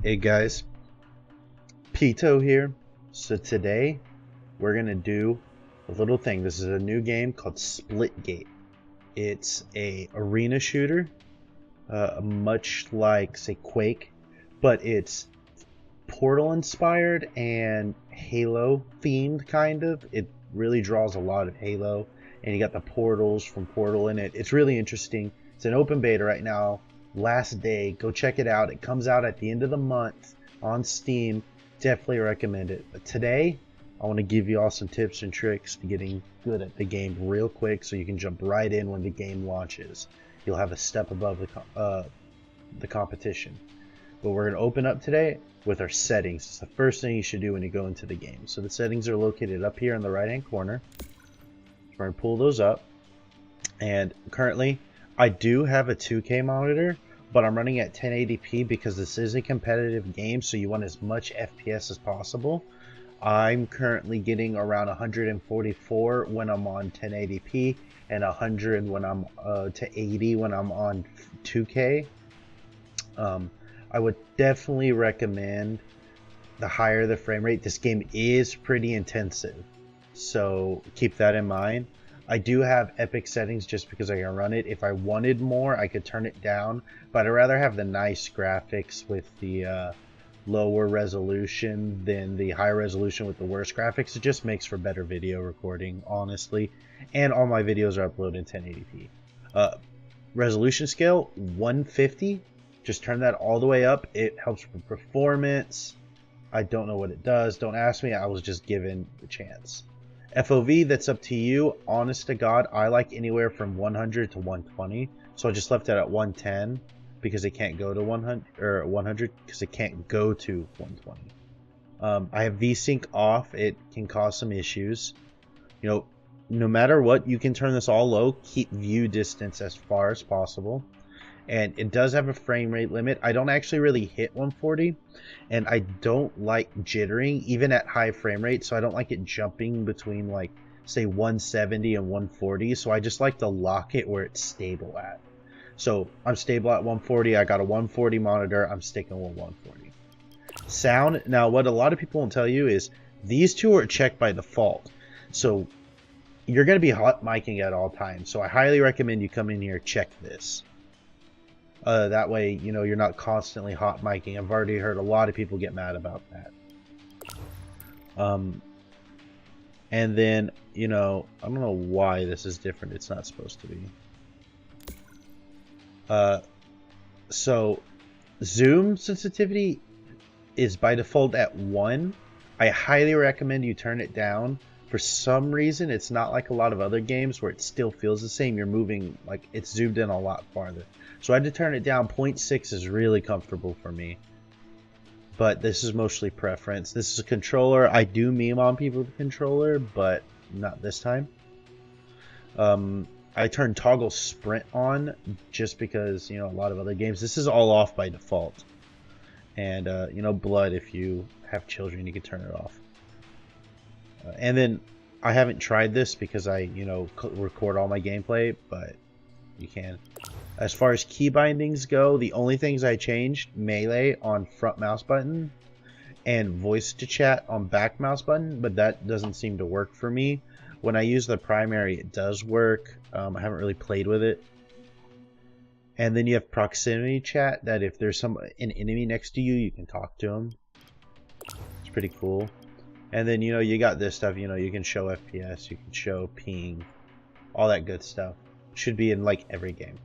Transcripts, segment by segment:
Hey guys, Pito here. So today we're gonna do a little thing. This is a new game called Splitgate. It's a arena shooter, much like say Quake, but it's Portal inspired and Halo themed kind of. It really draws a lot of Halo, and you got the portals from Portal in it. It's really interesting. It's an open beta right now. Last day, go check it out. It comes out at the end of the month on Steam. Definitely recommend it. But today, I want to give you all some tips and tricks to getting good at the game real quick, so you can jump right in when the game launches. You'll have a step above the competition. But we're going to open up today with our settings. It's the first thing you should do when you go into the game. So the settings are located up here in the right hand corner. We're going to pull those up. And currently, I do have a 2K monitor, but I'm running at 1080p because this is a competitive game, so you want as much FPS as possible. I'm currently getting around 144 when I'm on 1080p and 100 when I'm to 80 when I'm on 2K. I would definitely recommend the higher the frame rate. This game is pretty intensive, so keep that in mind. I do have epic settings just because I can run it. If I wanted more, I could turn it down, but I'd rather have the nice graphics with the lower resolution than the high resolution with the worst graphics. It just makes for better video recording, honestly, and all my videos are uploaded in 1080p. Resolution scale 150. Just turn that all the way up. It helps with performance. I don't know what it does. Don't ask me. I was just given the chance. FOV, that's up to you. Honest to God, I like anywhere from 100 to 120. So I just left it at 110 because it can't go to 100, or 100 because it can't go to 120. I have VSync off. It can cause some issues. You know, no matter what, you can turn this all low. Keep view distance as far as possible. And it does have a frame rate limit. I don't actually really hit 140, and I don't like jittering even at high frame rate, so I don't like it jumping between, like, say 170 and 140, so I just like to lock it where it's stable at. So I'm stable at 140. I got a 140 monitor. I'm sticking with 140. Sound, now what a lot of people won't tell you is these two are checked by default, so you're going to be hot micing at all times, so I highly recommend you come in here, check this. That way, you know, you're not constantly hot micing. I've already heard a lot of people get mad about that. And then, you know, I don't know why this is different. It's not supposed to be. So, zoom sensitivity is by default at 1. I highly recommend you turn it down. For some reason, it's not like a lot of other games where it still feels the same. You're moving, like, it's zoomed in a lot farther. So I had to turn it down. 0.6 is really comfortable for me. But this is mostly preference. This is a controller. I do meme on people with a controller, but not this time. I turned toggle sprint on just because, you know, a lot of other games. This is all off by default. And, you know, blood, if you have children, you can turn it off. And then I haven't tried this because I, you know, record all my gameplay, but you can. As far as key bindings go, the only things I changed, melee on front mouse button and voice to chat on back mouse button, but that doesn't seem to work for me. When I use the primary, it does work. I haven't really played with it. And then you have proximity chat, that if there's an enemy next to you, you can talk to them. It's pretty cool. And then, you know, you got this stuff, you know, you can show FPS, you can show ping, all that good stuff. Should be in, like, every game.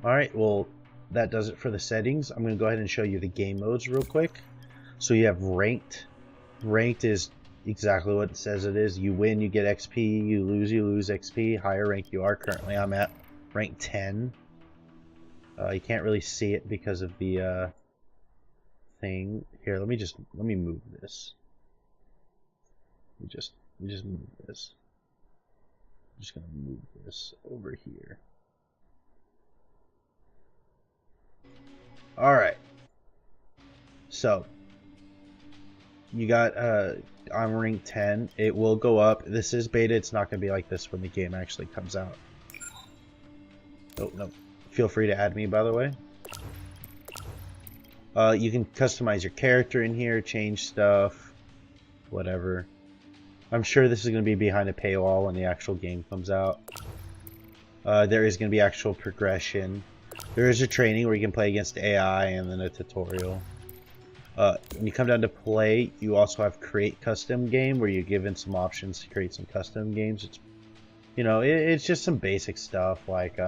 Alright, well, that does it for the settings. I'm going to go ahead and show you the game modes real quick. So you have ranked. Ranked is exactly what it says it is. You win, you get XP. You lose XP. Higher rank you are. Currently, I'm at rank 10. You can't really see it because of the thing. Here, let me move this. We just move this. I'm just gonna move this over here. All right. So you got I'm rank 10. It will go up. This is beta. It's not gonna be like this when the game actually comes out. Oh no. Feel free to add me, by the way. You can customize your character in here, change stuff, whatever. I'm sure this is going to be behind a paywall when the actual game comes out. There is going to be actual progression. There is a training where you can play against AI and then a tutorial. When you come down to play, you also have create custom game where you're given some options to create some custom games. It's, you know, it's just some basic stuff like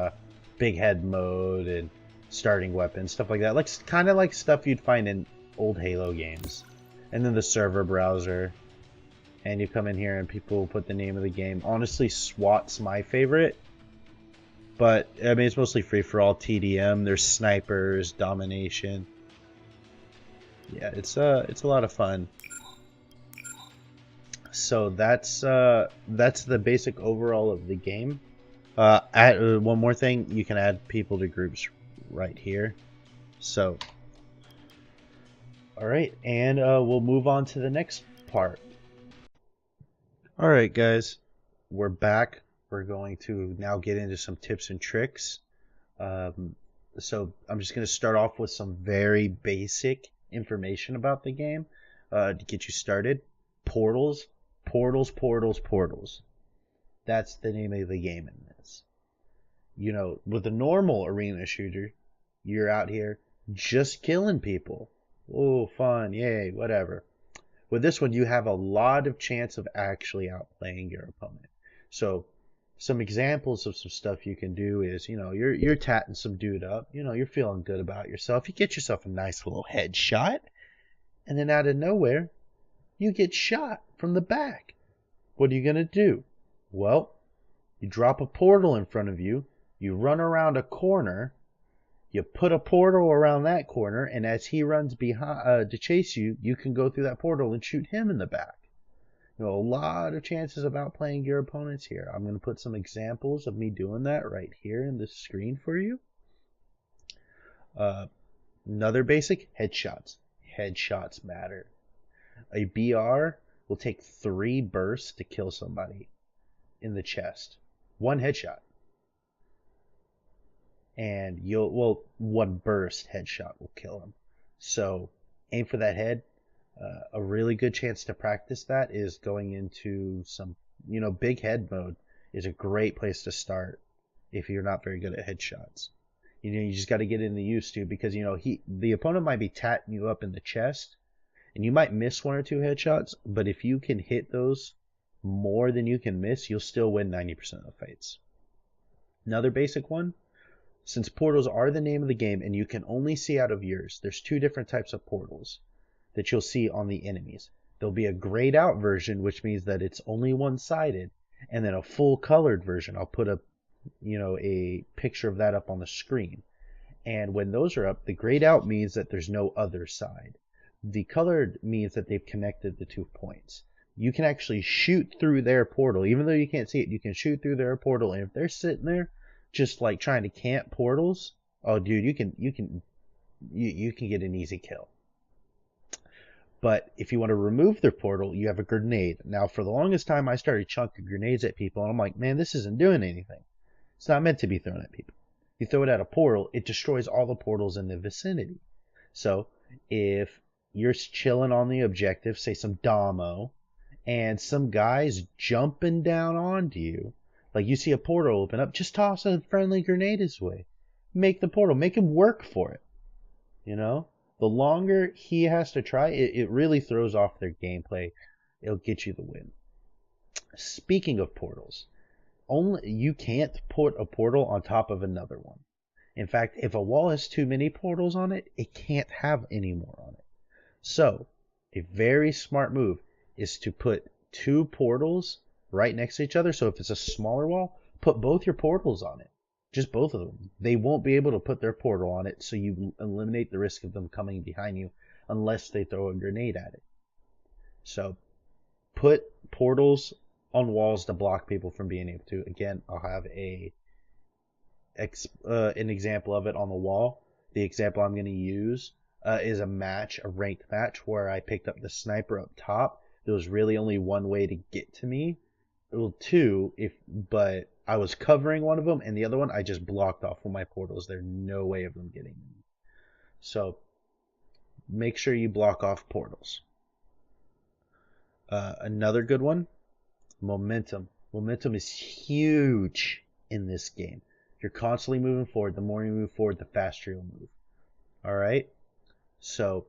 big head mode and starting weapons, stuff like that. Like kind of like stuff you'd find in old Halo games. And then the server browser. And you come in here and people put the name of the game. Honestly, SWAT's my favorite. But, I mean, it's mostly free-for-all TDM. There's snipers, domination. Yeah, it's a lot of fun. So that's the basic overall of the game. One more thing, you can add people to groups right here. So, all right, and we'll move on to the next part. All right, guys, we're back. We're going to now get into some tips and tricks. So I'm just going to start off with some very basic information about the game to get you started. Portals, portals, portals, portals. That's the name of the game in this. You know, with a normal arena shooter, you're out here just killing people. Oh, fun, yay, whatever. With this one, you have a lot of chance of actually outplaying your opponent. So some examples of some stuff you can do is, you know, you're tatting some dude up, you know, you're feeling good about yourself. You get yourself a nice little headshot, and then out of nowhere, you get shot from the back. What are you going to do? Well, you drop a portal in front of you, you run around a corner, you put a portal around that corner, and as he runs behind to chase you, you can go through that portal and shoot him in the back. You know, a lot of chances of outplaying your opponents here. I'm going to put some examples of me doing that right here in the screen for you. Another basic, headshots. Headshots matter. A BR will take 3 bursts to kill somebody in the chest. 1 headshot. And one burst headshot will kill him. So aim for that head. A really good chance to practice that is going into some, you know, big head mode is a great place to start if you're not very good at headshots. You know, you just got to get in the used to, because, you know, the opponent might be tatting you up in the chest and you might miss 1 or 2 headshots, but if you can hit those more than you can miss, you'll still win 90% of the fights. Another basic one, since portals are the name of the game and you can only see out of yours, there's 2 different types of portals that you'll see on the enemies. There'll be a grayed out version, which means that it's only one-sided, and then a full colored version. I'll put a picture of that up on the screen. And when those are up, the grayed out means that there's no other side. The colored means that they've connected the 2 points. You can actually shoot through their portal, even though you can't see it. You can shoot through their portal, and if they're sitting there just like trying to camp portals, oh dude, you can get an easy kill. But if you want to remove their portal, you have a grenade. Now, for the longest time, I started chunking grenades at people, and I'm like, man, this isn't doing anything. It's not meant to be thrown at people. You throw it at a portal, it destroys all the portals in the vicinity. So, if you're chilling on the objective, say some Damo, and some guy's jumping down onto you, like you see a portal open up, just toss a friendly grenade his way. Make the portal, make him work for it. You know? The longer he has to try, it really throws off their gameplay. It'll get you the win. Speaking of portals, you can't put a portal on top of another one. In fact, if a wall has too many portals on it, it can't have any more on it. So, a very smart move is to put 2 portals right next to each other. So if it's a smaller wall, put both your portals on it. Just both of them. They won't be able to put their portal on it, so you eliminate the risk of them coming behind you unless they throw a grenade at it. So put portals on walls to block people from being able to. Again, I'll have an example of it on the wall. The example I'm going to use is a ranked match, where I picked up the sniper up top. There was really only one way to get to me. Well, 2, but I was covering one of them, and the other one I just blocked off with my portals. There's no way of them getting me. So make sure you block off portals. Another good one, momentum. Momentum is huge in this game. You're constantly moving forward. The more you move forward, the faster you'll move. All right? So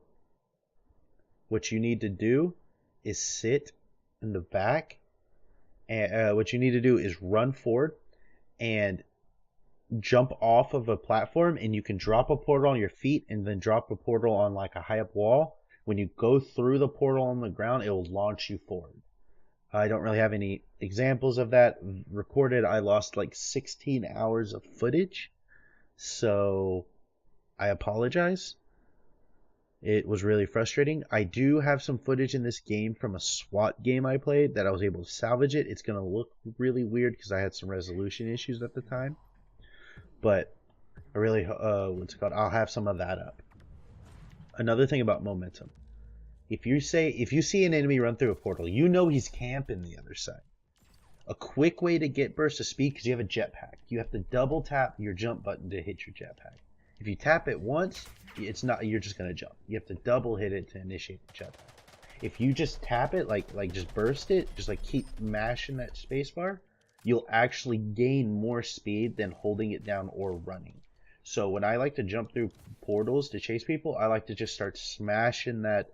what you need to do is sit in the back. And what you need to do is run forward and jump off of a platform, and you can drop a portal on your feet and then drop a portal on like a high up wall. When you go through the portal on the ground, it will launch you forward. I don't really have any examples of that recorded. I lost like 16 hours of footage, so I apologize. It was really frustrating. I do have some footage in this game from a SWAT game I played that I was able to salvage it. It's going to look really weird because I had some resolution issues at the time. But I really, what's it called? I'll have some of that up. Another thing about momentum. If you see an enemy run through a portal, you know he's camping the other side. A quick way to get burst of speed, because you have a jetpack. You have to double tap your jump button to hit your jetpack. If you tap it once, it's not. You're just gonna jump. You have to double hit it to initiate the jetpack. If you just tap it, like just burst it, just like keep mashing that spacebar, you'll actually gain more speed than holding it down or running. So when I like to jump through portals to chase people, I like to just start smashing that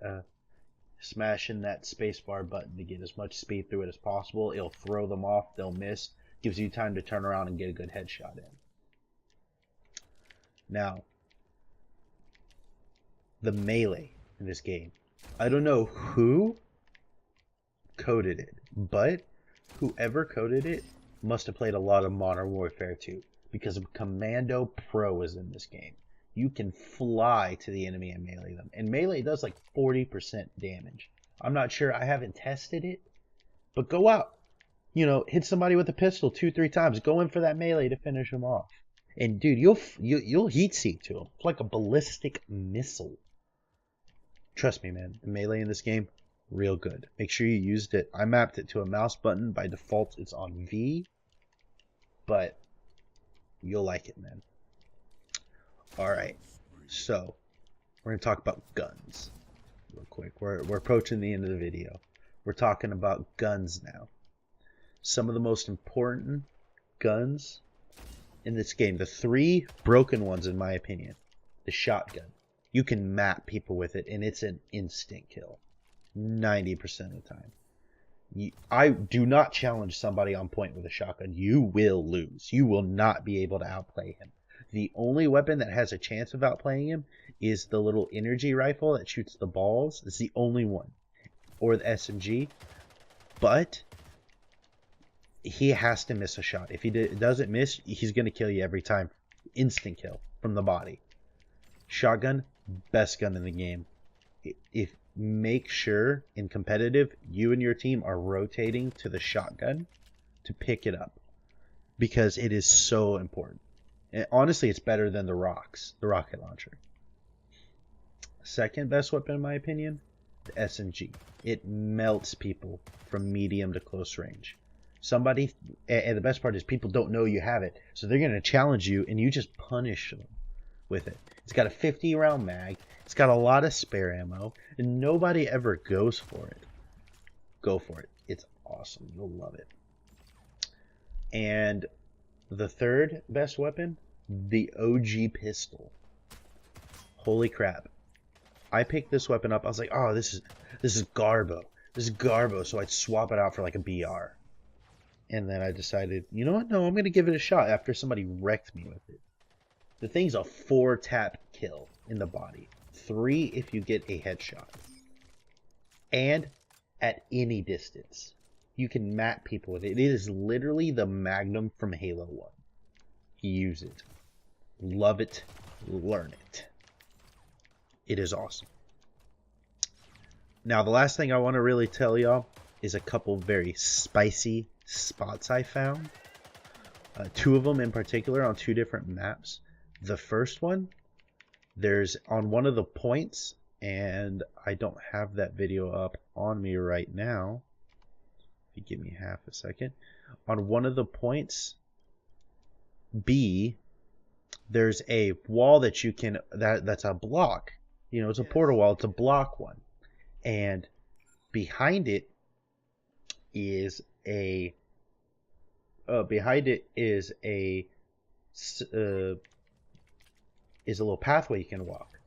spacebar button to get as much speed through it as possible. It'll throw them off, they'll miss, gives you time to turn around and get a good headshot in. Now, the melee in this game. I don't know who coded it, but whoever coded it must have played a lot of Modern Warfare 2, because Commando Pro is in this game. You can fly to the enemy and melee them. And melee does like 40% damage. I'm not sure. I haven't tested it. But go out. Hit somebody with a pistol 2-3 times. Go in for that melee to finish them off. And dude, you'll heat seek to them. It's like a ballistic missile. Trust me, man. The melee in this game, real good. Make sure you used it. I mapped it to a mouse button. By default, it's on V. But you'll like it, man. Alright, so we're going to talk about guns real quick. We're approaching the end of the video. We're talking about guns now. Some of the most important guns in this game, the 3 broken ones in my opinion. The shotgun. You can map people with it and it's an instant kill. 90% of the time. I do not challenge somebody on point with a shotgun. You will lose. You will not be able to outplay him. The only weapon that has a chance of outplaying him is the little energy rifle that shoots the balls. It's the only one. Or the SMG. But he has to miss a shot. If he doesn't miss, he's going to kill you every time. Instant kill from the body. Shotgun, best gun in the game. Make sure in competitive, you and your team are rotating to the shotgun to pick it up. Because it is so important. And honestly, it's better than the rocket launcher. Second best weapon in my opinion, the SMG. It melts people from medium to close range. And the best part is people don't know you have it, so they're going to challenge you and you just punish them with it. It's got a 50 round mag, it's got a lot of spare ammo, and nobody ever goes for it. Go for it. It's awesome. You'll love it. And the third best weapon, the OG pistol. Holy crap. I picked this weapon up. I was like, oh, this is Garbo. This is Garbo. So I'd swap it out for like a BR. And then I decided, you know what? No, I'm going to give it a shot after somebody wrecked me with it. The thing's a 4-tap kill in the body. 3 if you get a headshot. And at any distance. You can map people with it. It is literally the Magnum from Halo 1. Use it. Love it. Learn it. It is awesome. Now, the last thing I want to really tell y'all is a couple very spicy spots I found. 2 of them in particular on 2 different maps. The first one, there's on one of the points, and I don't have that video up on me right now. If you give me half a second. On one of the points, B, there's a wall that you can, that's a block, You know, it's a portal wall. It's a block one, and behind it is a behind it is a little pathway you can walk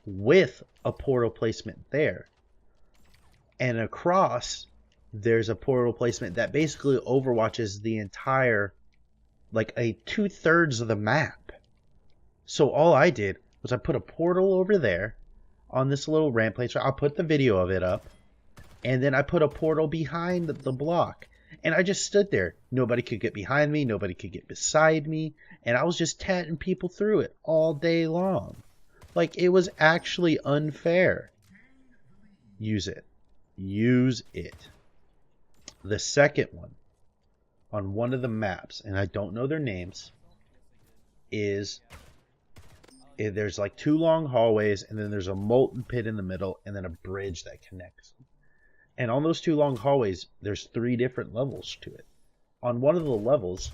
with a portal placement there, and across there's a portal placement that basically overwatches the entire, like a 2/3 of the map. So all I did was I put a portal over there on this little ramp place. I'll put the video of it up, and then I put a portal behind the block, and I just stood there. Nobody could get behind me, nobody could get beside me, and I was just tatting people through it all day long. Like, it was actually unfair. Use it. Use it. The second one, on one of the maps, and I don't know their names, is there's like 2 long hallways, and then there's a molten pit in the middle, and then a bridge that connects. And on those 2 long hallways, there's 3 different levels to it. On one of the levels,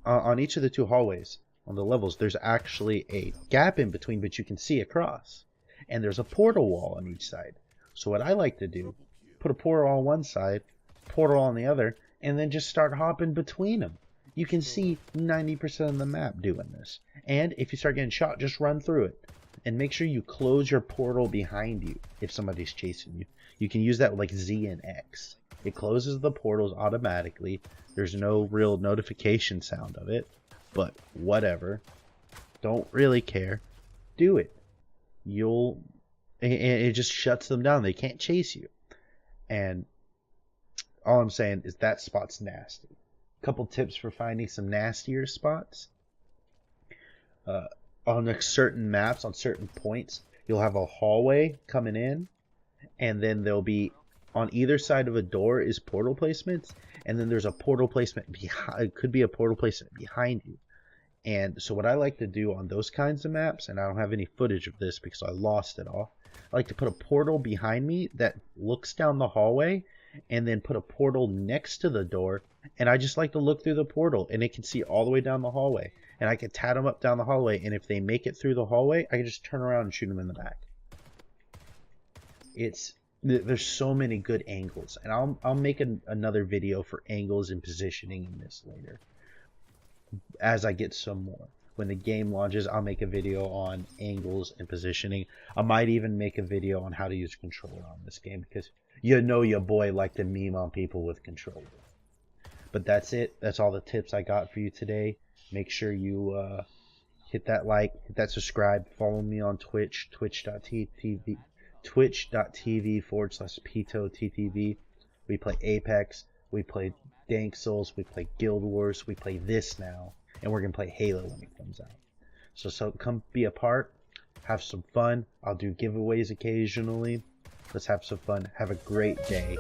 on each of the 2 hallways, on the levels, there's actually a gap in between, but you can see across. And there's a portal wall on each side. So what I like to do, put a portal on one side, portal on the other, and then just start hopping between them. You can see 90% of the map doing this. And if you start getting shot, just run through it. And make sure you close your portal behind you if somebody's chasing you. You can use that with like Z and X. It closes the portals automatically. There's no real notification sound of it. But whatever. Don't really care. Do it. It just shuts them down. They can't chase you. And all I'm saying is that spot's nasty. Couple tips for finding some nastier spots. On certain maps, on certain points, you'll have a hallway coming in, and then there'll be, on either side of a door is portal placements, and then there's a portal placement behind. It could be a portal placement behind you. And so what I like to do on those kinds of maps, and I don't have any footage of this because I lost it all, I like to put a portal behind me that looks down the hallway, and then put a portal next to the door, and I just like to look through the portal, and it can see all the way down the hallway, and I can tat them up down the hallway, and if they make it through the hallway, I can just turn around and shoot them in the back. There's so many good angles, and I'll make another video for angles and positioning in this later. As I get some more. When the game launches, I'll make a video on angles and positioning. I might even make a video on how to use controller on this game, because you know your boy like to meme on people with controller. But that's it. That's all the tips I got for you today. Make sure you hit that like, hit that subscribe, follow me on Twitch, twitch.tv/PitoTTV. We play Apex, we play Dank Souls, we play Guild Wars, we play this now, and we're going to play Halo when it comes out. So come be a part, have some fun. I'll do giveaways occasionally. Let's have some fun. Have a great day.